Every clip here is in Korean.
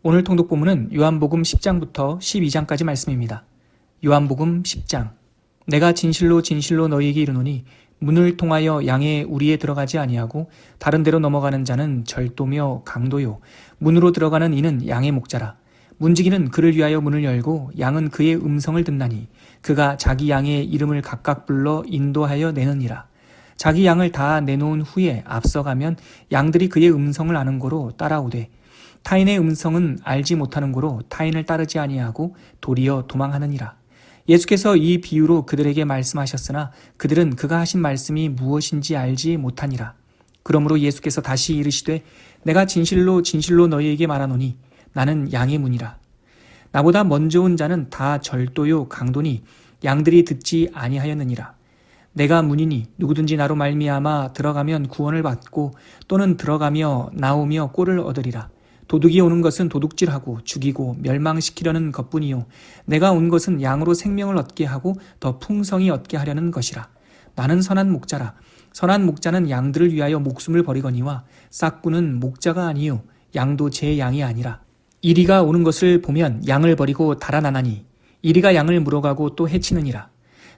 오늘 통독 본문은 요한복음 10장부터 12장까지 말씀입니다. 요한복음 10장. 내가 진실로 진실로 너희에게 이르노니 문을 통하여 양의 우리에 들어가지 아니하고 다른 데로 넘어가는 자는 절도며 강도요 문으로 들어가는 이는 양의 목자라. 문지기는 그를 위하여 문을 열고 양은 그의 음성을 듣나니 그가 자기 양의 이름을 각각 불러 인도하여 내느니라. 자기 양을 다 내놓은 후에 앞서가면 양들이 그의 음성을 아는 고로 따라오되 타인의 음성은 알지 못하는 고로 타인을 따르지 아니하고 도리어 도망하느니라. 예수께서 이 비유로 그들에게 말씀하셨으나 그들은 그가 하신 말씀이 무엇인지 알지 못하니라. 그러므로 예수께서 다시 이르시되 내가 진실로 진실로 너희에게 말하노니 나는 양의 문이라. 나보다 먼저 온 자는 다 절도요 강도니 양들이 듣지 아니하였느니라. 내가 문이니 누구든지 나로 말미암아 들어가면 구원을 받고 또는 들어가며 나오며 꼴을 얻으리라. 도둑이 오는 것은 도둑질하고 죽이고 멸망시키려는 것뿐이요 내가 온 것은 양으로 생명을 얻게 하고 더 풍성히 얻게 하려는 것이라. 나는 선한 목자라. 선한 목자는 양들을 위하여 목숨을 버리거니와 싹꾼은 목자가 아니요 양도 제 양이 아니라. 이리가 오는 것을 보면 양을 버리고 달아나나니 이리가 양을 물어가고 또 해치느니라.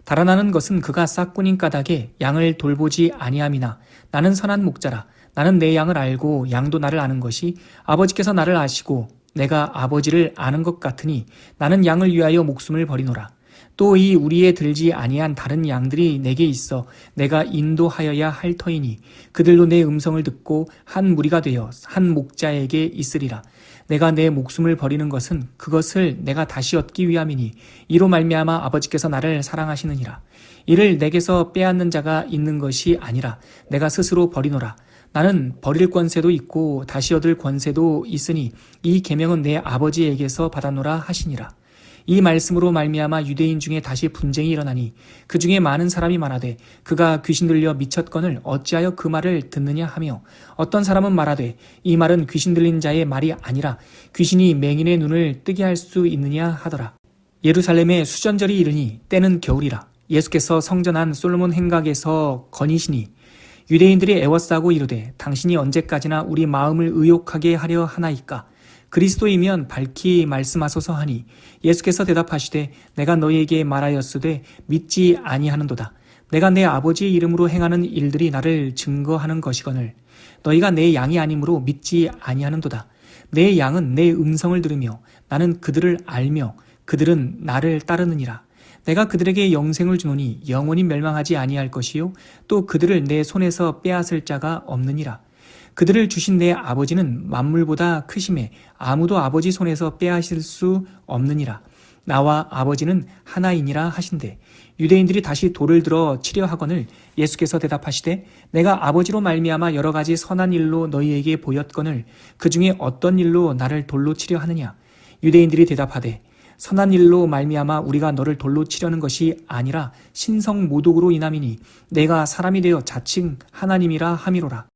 달아나는 것은 그가 싹꾼인 까닭에 양을 돌보지 아니함이나 나는 선한 목자라. 나는 내 양을 알고 양도 나를 아는 것이 아버지께서 나를 아시고 내가 아버지를 아는 것 같으니 나는 양을 위하여 목숨을 버리노라. 또 이 우리에 들지 아니한 다른 양들이 내게 있어 내가 인도하여야 할 터이니 그들도 내 음성을 듣고 한 무리가 되어 한 목자에게 있으리라. 내가 내 목숨을 버리는 것은 그것을 내가 다시 얻기 위함이니 이로 말미암아 아버지께서 나를 사랑하시느니라. 이를 내게서 빼앗는 자가 있는 것이 아니라 내가 스스로 버리노라. 나는 버릴 권세도 있고 다시 얻을 권세도 있으니 이 계명은 내 아버지에게서 받아노라 하시니라. 이 말씀으로 말미암아 유대인 중에 다시 분쟁이 일어나니 그 중에 많은 사람이 말하되 그가 귀신 들려 미쳤거늘 어찌하여 그 말을 듣느냐 하며 어떤 사람은 말하되 이 말은 귀신 들린 자의 말이 아니라 귀신이 맹인의 눈을 뜨게 할 수 있느냐 하더라. 예루살렘에 수전절이 이르니 때는 겨울이라. 예수께서 성전 안 솔로몬 행각에서 거니시니 유대인들이 애워싸고 이르되 당신이 언제까지나 우리 마음을 의욕하게 하려 하나이까. 그리스도이면 밝히 말씀하소서 하니 예수께서 대답하시되 내가 너희에게 말하였으되 믿지 아니하는도다. 내가 내 아버지의 이름으로 행하는 일들이 나를 증거하는 것이거늘 너희가 내 양이 아니므로 믿지 아니하는도다. 내 양은 내 음성을 들으며 나는 그들을 알며 그들은 나를 따르느니라. 내가 그들에게 영생을 주노니 영원히 멸망하지 아니할 것이요 또 그들을 내 손에서 빼앗을 자가 없느니라. 그들을 주신 내 아버지는 만물보다 크심에 아무도 아버지 손에서 빼앗을 수 없느니라. 나와 아버지는 하나이니라 하신대. 유대인들이 다시 돌을 들어 치려 하거늘 예수께서 대답하시되 내가 아버지로 말미암아 여러 가지 선한 일로 너희에게 보였거늘 그 중에 어떤 일로 나를 돌로 치려 하느냐. 유대인들이 대답하되 선한 일로 말미암아 우리가 너를 돌로 치려는 것이 아니라 신성 모독으로 인함이니 내가 사람이 되어 자칭 하나님이라 함이로라.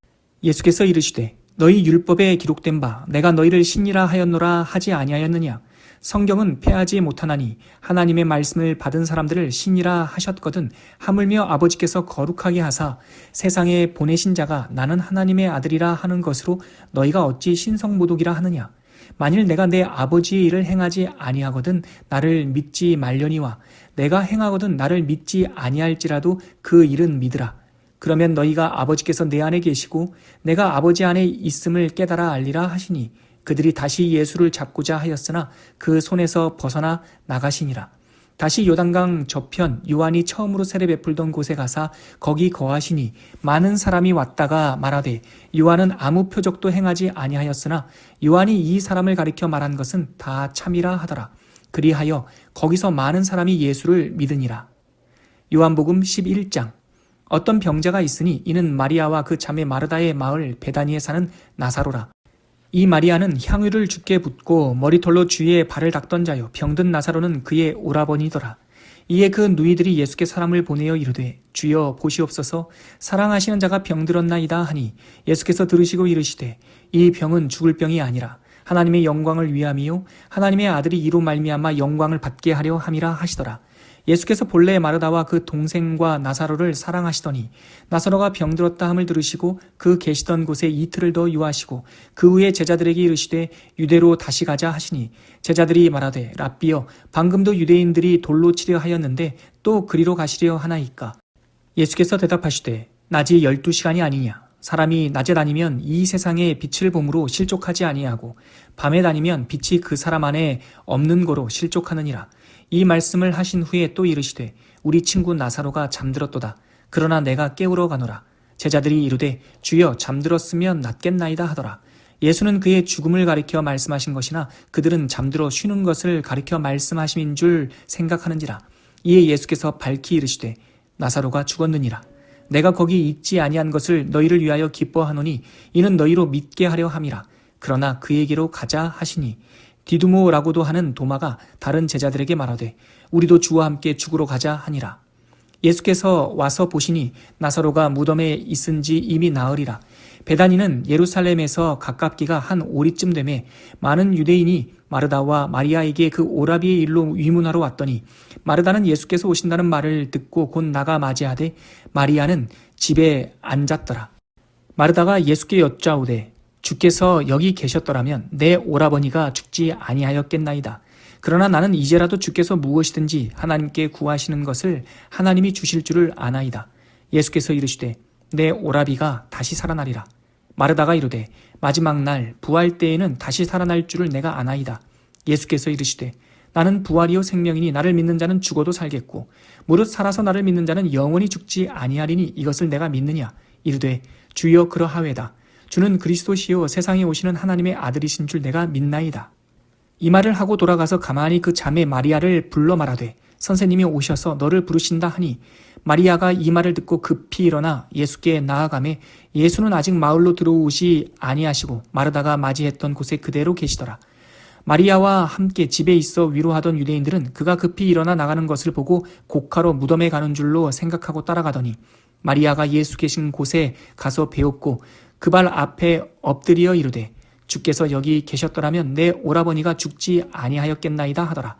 예수께서 이르시되 너희 율법에 기록된 바 내가 너희를 신이라 하였노라 하지 아니하였느냐. 성경은 패하지 못하나니 하나님의 말씀을 받은 사람들을 신이라 하셨거든 하물며 아버지께서 거룩하게 하사 세상에 보내신 자가 나는 하나님의 아들이라 하는 것으로 너희가 어찌 신성 모독이라 하느냐. 만일 내가 내 아버지의 일을 행하지 아니하거든 나를 믿지 말려니와 내가 행하거든 나를 믿지 아니할지라도 그 일은 믿으라. 그러면 너희가 아버지께서 내 안에 계시고 내가 아버지 안에 있음을 깨달아 알리라 하시니 그들이 다시 예수를 잡고자 하였으나 그 손에서 벗어나 나가시니라. 다시 요단강 저편 요한이 처음으로 세례 베풀던 곳에 가사 거기 거하시니 많은 사람이 왔다가 말하되 요한은 아무 표적도 행하지 아니하였으나 요한이 이 사람을 가리켜 말한 것은 다 참이라 하더라. 그리하여 거기서 많은 사람이 예수를 믿으니라. 요한복음 11장. 어떤 병자가 있으니 이는 마리아와 그 자매 마르다의 마을 베다니에 사는 나사로라. 이 마리아는 향유를 주께 붓고 머리털로 주의 발을 닦던 자요 병든 나사로는 그의 오라버니더라. 이에 그 누이들이 예수께 사람을 보내어 이르되 주여 보시옵소서 사랑하시는 자가 병들었나이다 하니 예수께서 들으시고 이르시되 이 병은 죽을 병이 아니라 하나님의 영광을 위함이요 하나님의 아들이 이로 말미암아 영광을 받게 하려 함이라 하시더라. 예수께서 본래 마르다와 그 동생과 나사로를 사랑하시더니 나사로가 병들었다 함을 들으시고 그 계시던 곳에 이틀을 더 유하시고 그 후에 제자들에게 이르시되 유대로 다시 가자 하시니 제자들이 말하되 랍비여 방금도 유대인들이 돌로 치려 하였는데 또 그리로 가시려 하나이까. 예수께서 대답하시되 낮이 12시간이 아니냐. 사람이 낮에 다니면 이 세상의 빛을 봄으로 실족하지 아니하고 밤에 다니면 빛이 그 사람 안에 없는 거로 실족하느니라. 이 말씀을 하신 후에 또 이르시되 우리 친구 나사로가 잠들었도다. 그러나 내가 깨우러 가노라. 제자들이 이르되 주여 잠들었으면 낫겠나이다 하더라. 예수는 그의 죽음을 가리켜 말씀하신 것이나 그들은 잠들어 쉬는 것을 가리켜 말씀하심인 줄 생각하는지라. 이에 예수께서 밝히 이르시되 나사로가 죽었느니라. 내가 거기 있지 아니한 것을 너희를 위하여 기뻐하노니 이는 너희로 믿게 하려 함이라. 그러나 그에게로 가자 하시니 디두모라고도 하는 도마가 다른 제자들에게 말하되 우리도 주와 함께 죽으러 가자 하니라. 예수께서 와서 보시니 나사로가 무덤에 있은지 이미 나으리라. 베다니는 예루살렘에서 가깝기가 한 오리쯤 되매 많은 유대인이 마르다와 마리아에게 그 오라비의 일로 위문하러 왔더니 마르다는 예수께서 오신다는 말을 듣고 곧 나가 맞이하되 마리아는 집에 앉았더라. 마르다가 예수께 여짜오되 주께서 여기 계셨더라면 내 오라버니가 죽지 아니하였겠나이다. 그러나 나는 이제라도 주께서 무엇이든지 하나님께 구하시는 것을 하나님이 주실 줄을 아나이다. 예수께서 이르시되 내 오라비가 다시 살아나리라. 마르다가 이르되 마지막 날 부활 때에는 다시 살아날 줄을 내가 아나이다. 예수께서 이르시되 나는 부활이요 생명이니 나를 믿는 자는 죽어도 살겠고 무릇 살아서 나를 믿는 자는 영원히 죽지 아니하리니 이것을 내가 믿느냐. 이르되 주여 그러하외다. 주는 그리스도시요 세상에 오시는 하나님의 아들이신 줄 내가 믿나이다. 이 말을 하고 돌아가서 가만히 그 자매 마리아를 불러 말하되 선생님이 오셔서 너를 부르신다 하니 마리아가 이 말을 듣고 급히 일어나 예수께 나아가매 예수는 아직 마을로 들어오시 아니하시고 마르다가 맞이했던 곳에 그대로 계시더라. 마리아와 함께 집에 있어 위로하던 유대인들은 그가 급히 일어나 나가는 것을 보고 곡하러 무덤에 가는 줄로 생각하고 따라가더니 마리아가 예수 계신 곳에 가서 배웠고 그 발 앞에 엎드려 이르되 주께서 여기 계셨더라면 내 오라버니가 죽지 아니하였겠나이다 하더라.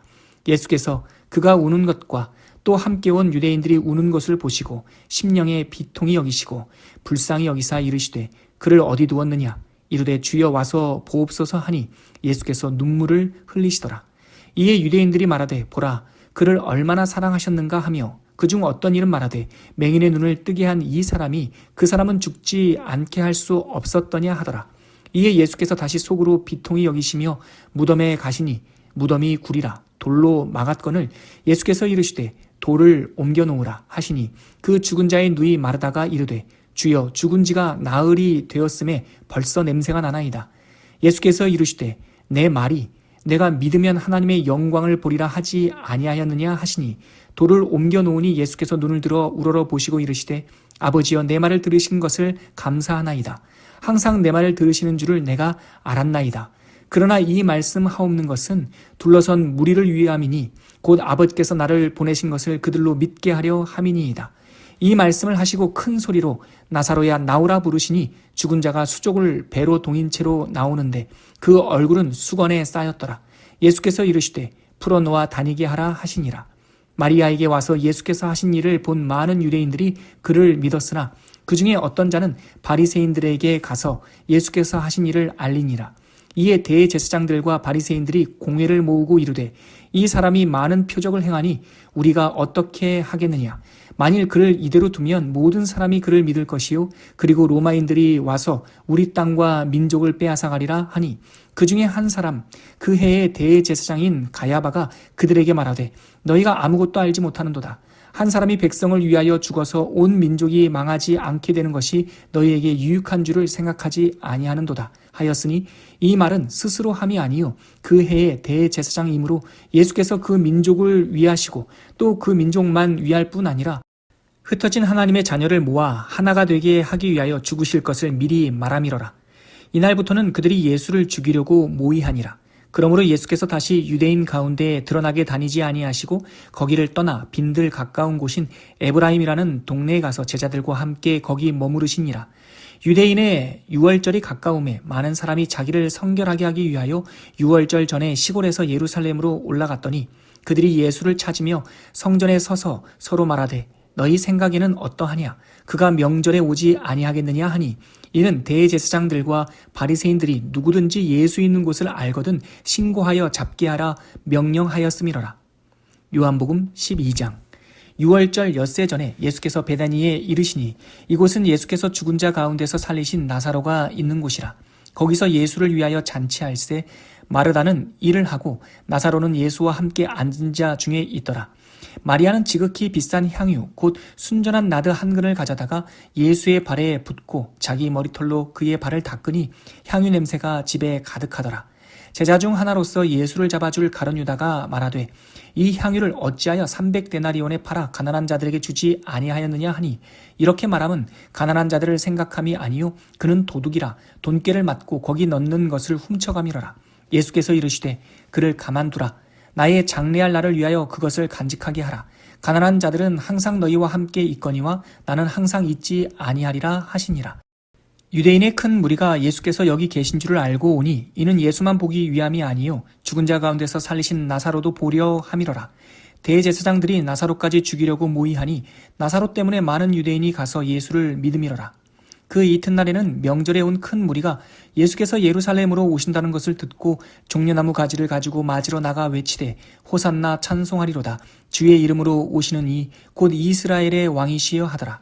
예수께서 그가 우는 것과 또 함께 온 유대인들이 우는 것을 보시고 심령에 비통히 여기시고 불쌍히 여기사 이르시되 그를 어디 두었느냐. 이르되 주여 와서 보옵소서 하니 예수께서 눈물을 흘리시더라. 이에 유대인들이 말하되 보라 그를 얼마나 사랑하셨는가 하며 그중 어떤 이는 말하되 맹인의 눈을 뜨게 한 이 사람이 그 사람은 죽지 않게 할 수 없었더냐 하더라. 이에 예수께서 다시 속으로 비통히 여기시며 무덤에 가시니 무덤이 구리라 돌로 막았거늘 예수께서 이르시되 돌을 옮겨 놓으라 하시니 그 죽은 자의 누이 마르다가 이르되 주여 죽은 지가 나흘이 되었음에 벌써 냄새가 나나이다. 예수께서 이르시되 내 말이 내가 믿으면 하나님의 영광을 보리라 하지 아니하였느냐 하시니 돌을 옮겨 놓으니 예수께서 눈을 들어 우러러 보시고 이르시되 아버지여 내 말을 들으신 것을 감사하나이다. 항상 내 말을 들으시는 줄을 내가 알았나이다. 그러나 이 말씀 하옵는 것은 둘러선 무리를 위함이니 곧 아버지께서 나를 보내신 것을 그들로 믿게 하려 함이니이다. 이 말씀을 하시고 큰 소리로 나사로야 나오라 부르시니 죽은 자가 수족을 배로 동인 채로 나오는데 그 얼굴은 수건에 쌓였더라. 예수께서 이르시되 풀어놓아 다니게 하라 하시니라. 마리아에게 와서 예수께서 하신 일을 본 많은 유대인들이 그를 믿었으나 그 중에 어떤 자는 바리새인들에게 가서 예수께서 하신 일을 알리니라. 이에 대제사장들과 바리새인들이 공회를 모으고 이르되 이 사람이 많은 표적을 행하니 우리가 어떻게 하겠느냐. 만일 그를 이대로 두면 모든 사람이 그를 믿을 것이요 그리고 로마인들이 와서 우리 땅과 민족을 빼앗아가리라 하니 그 중에 한 사람 그 해의 대제사장인 가야바가 그들에게 말하되 너희가 아무것도 알지 못하는도다. 한 사람이 백성을 위하여 죽어서 온 민족이 망하지 않게 되는 것이 너희에게 유익한 줄을 생각하지 아니하는도다 하였으니 이 말은 스스로 함이 아니요 그 해의 대제사장이므로 예수께서 그 민족을 위하시고 또 그 민족만 위할 뿐 아니라 흩어진 하나님의 자녀를 모아 하나가 되게 하기 위하여 죽으실 것을 미리 말함이로라. 이날부터는 그들이 예수를 죽이려고 모의하니라. 그러므로 예수께서 다시 유대인 가운데 드러나게 다니지 아니하시고 거기를 떠나 빈들 가까운 곳인 에브라임이라는 동네에 가서 제자들과 함께 거기 머무르시니라. 유대인의 유월절이 가까움에 많은 사람이 자기를 성결하게 하기 위하여 유월절 전에 시골에서 예루살렘으로 올라갔더니 그들이 예수를 찾으며 성전에 서서 서로 말하되 너희 생각에는 어떠하냐? 그가 명절에 오지 아니하겠느냐 하니 이는 대제사장들과 바리새인들이 누구든지 예수 있는 곳을 알거든 신고하여 잡게 하라 명령하였음이로라. 요한복음 12장. 6월절 엿새 전에 예수께서 베다니에 이르시니 이곳은 예수께서 죽은 자 가운데서 살리신 나사로가 있는 곳이라. 거기서 예수를 위하여 잔치할세 마르다는 일을 하고 나사로는 예수와 함께 앉은 자 중에 있더라. 마리아는 지극히 비싼 향유 곧 순전한 나드 한 근을 가져다가 예수의 발에 붓고 자기 머리털로 그의 발을 닦으니 향유 냄새가 집에 가득하더라. 제자 중 하나로서 예수를 잡아줄 가룟 유다가 말하되 이 향유를 어찌하여 300데나리온에 팔아 가난한 자들에게 주지 아니하였느냐 하니 이렇게 말하면 가난한 자들을 생각함이 아니요 그는 도둑이라 돈꾀를 맞고 거기 넣는 것을 훔쳐감이러라. 예수께서 이르시되 그를 가만두라. 나의 장래할 날을 위하여 그것을 간직하게 하라. 가난한 자들은 항상 너희와 함께 있거니와 나는 항상 있지 아니하리라 하시니라. 유대인의 큰 무리가 예수께서 여기 계신 줄을 알고 오니 이는 예수만 보기 위함이 아니요 죽은 자 가운데서 살리신 나사로도 보려 함이로라. 대제사장들이 나사로까지 죽이려고 모의하니 나사로 때문에 많은 유대인이 가서 예수를 믿음이로라. 그 이튿날에는 명절에 온 큰 무리가 예수께서 예루살렘으로 오신다는 것을 듣고 종려나무 가지를 가지고 맞으러 나가 외치되 호산나 찬송하리로다. 주의 이름으로 오시는 이 곧 이스라엘의 왕이시여 하더라.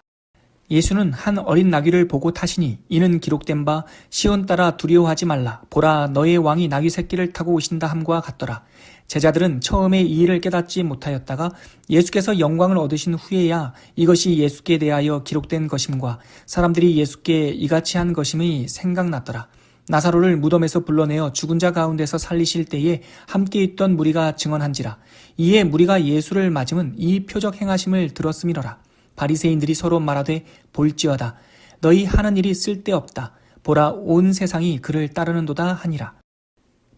예수는 한 어린 나귀를 보고 타시니 이는 기록된 바 시온 따라 두려워하지 말라. 보라 너의 왕이 나귀 새끼를 타고 오신다 함과 같더라. 제자들은 처음에 이 일을 깨닫지 못하였다가 예수께서 영광을 얻으신 후에야 이것이 예수께 대하여 기록된 것임과 사람들이 예수께 이같이 한 것임이 생각났더라. 나사로를 무덤에서 불러내어 죽은 자 가운데서 살리실 때에 함께 있던 무리가 증언한지라. 이에 무리가 예수를 맞으면 이 표적 행하심을 들었음이로라. 바리새인들이 서로 말하되 볼지어다 너희 하는 일이 쓸데없다. 보라 온 세상이 그를 따르는도다 하니라.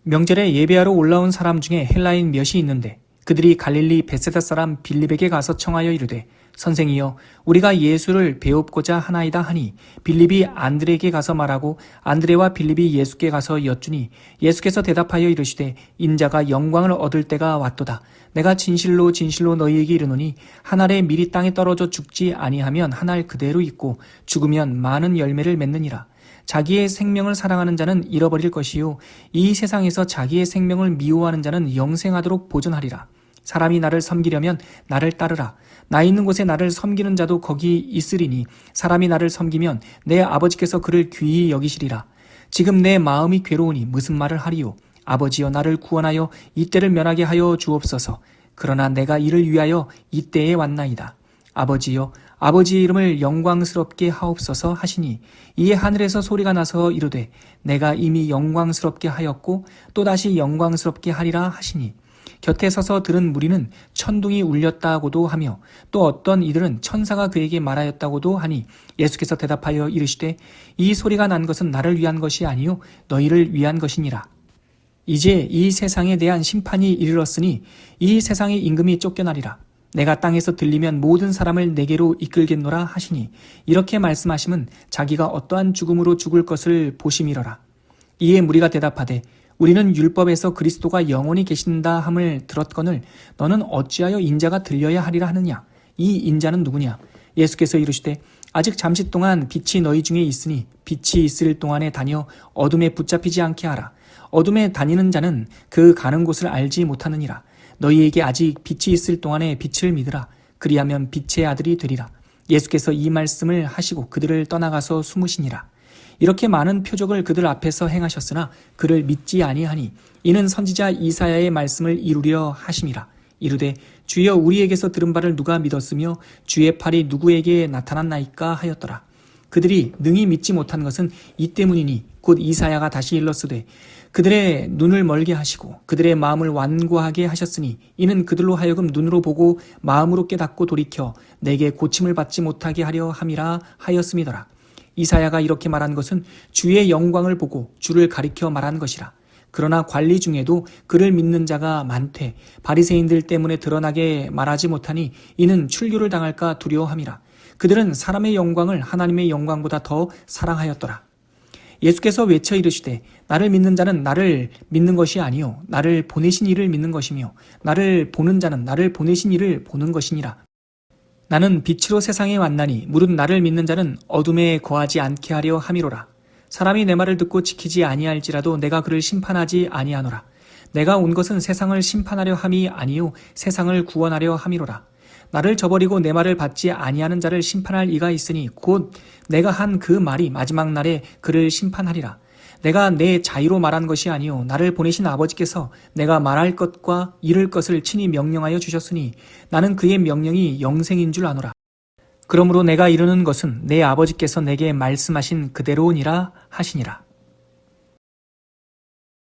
명절에 예배하러 올라온 사람 중에 헬라인 몇이 있는데 그들이 갈릴리 벳세다 사람 빌립에게 가서 청하여 이르되 선생이여 우리가 예수를 배웁고자 하나이다 하니 빌립이 안드레에게 가서 말하고 안드레와 빌립이 예수께 가서 여쭈니 예수께서 대답하여 이르시되 인자가 영광을 얻을 때가 왔도다. 내가 진실로 진실로 너희에게 이르노니 한 알에 밀이 땅에 떨어져 죽지 아니하면 한 알 그대로 있고 죽으면 많은 열매를 맺느니라. 자기의 생명을 사랑하는 자는 잃어버릴 것이요 이 세상에서 자기의 생명을 미워하는 자는 영생하도록 보존하리라. 사람이 나를 섬기려면 나를 따르라. 나 있는 곳에 나를 섬기는 자도 거기 있으리니 사람이 나를 섬기면 내 아버지께서 그를 귀히 여기시리라. 지금 내 마음이 괴로우니 무슨 말을 하리요. 아버지여 나를 구원하여 이때를 면하게 하여 주옵소서. 그러나 내가 이를 위하여 이때에 왔나이다. 아버지여 아버지의 이름을 영광스럽게 하옵소서 하시니 이에 하늘에서 소리가 나서 이르되 내가 이미 영광스럽게 하였고 또다시 영광스럽게 하리라 하시니 곁에 서서 들은 무리는 천둥이 울렸다고도 하며 또 어떤 이들은 천사가 그에게 말하였다고도 하니 예수께서 대답하여 이르시되 이 소리가 난 것은 나를 위한 것이 아니요 너희를 위한 것이니라. 이제 이 세상에 대한 심판이 이르렀으니 이 세상의 임금이 쫓겨나리라. 내가 땅에서 들리면 모든 사람을 내게로 이끌겠노라 하시니 이렇게 말씀하심은 자기가 어떠한 죽음으로 죽을 것을 보심이러라. 이에 무리가 대답하되 우리는 율법에서 그리스도가 영원히 계신다 함을 들었거늘 너는 어찌하여 인자가 들려야 하리라 하느냐. 이 인자는 누구냐. 예수께서 이르시되 아직 잠시 동안 빛이 너희 중에 있으니 빛이 있을 동안에 다녀 어둠에 붙잡히지 않게 하라. 어둠에 다니는 자는 그 가는 곳을 알지 못하느니라. 너희에게 아직 빛이 있을 동안에 빛을 믿으라. 그리하면 빛의 아들이 되리라. 예수께서 이 말씀을 하시고 그들을 떠나가서 숨으시니라. 이렇게 많은 표적을 그들 앞에서 행하셨으나 그를 믿지 아니하니 이는 선지자 이사야의 말씀을 이루려 하심이라. 이르되 주여 우리에게서 들은 바를 누가 믿었으며 주의 팔이 누구에게 나타났나이까 하였더라. 그들이 능히 믿지 못한 것은 이 때문이니 곧 이사야가 다시 일렀으되 그들의 눈을 멀게 하시고 그들의 마음을 완고하게 하셨으니 이는 그들로 하여금 눈으로 보고 마음으로 깨닫고 돌이켜 내게 고침을 받지 못하게 하려 함이라 하였음이더라. 이사야가 이렇게 말한 것은 주의 영광을 보고 주를 가리켜 말한 것이라. 그러나 관리 중에도 그를 믿는 자가 많되 바리새인들 때문에 드러나게 말하지 못하니 이는 출교를 당할까 두려워함이라. 그들은 사람의 영광을 하나님의 영광보다 더 사랑하였더라. 예수께서 외쳐 이르시되 나를 믿는 자는 나를 믿는 것이 아니요 나를 보내신 이를 믿는 것이며 나를 보는 자는 나를 보내신 이를 보는 것이니라. 나는 빛으로 세상에 왔나니 무릇 나를 믿는 자는 어둠에 거하지 않게 하려 함이로라. 사람이 내 말을 듣고 지키지 아니할지라도 내가 그를 심판하지 아니하노라. 내가 온 것은 세상을 심판하려 함이 아니요 세상을 구원하려 함이로라. 나를 저버리고 내 말을 받지 아니하는 자를 심판할 이가 있으니 곧 내가 한 그 말이 마지막 날에 그를 심판하리라. 내가 내 자의로 말한 것이 아니요 나를 보내신 아버지께서 내가 말할 것과 이를 것을 친히 명령하여 주셨으니 나는 그의 명령이 영생인 줄 아노라. 그러므로 내가 이르는 것은 내 아버지께서 내게 말씀하신 그대로니라 하시니라.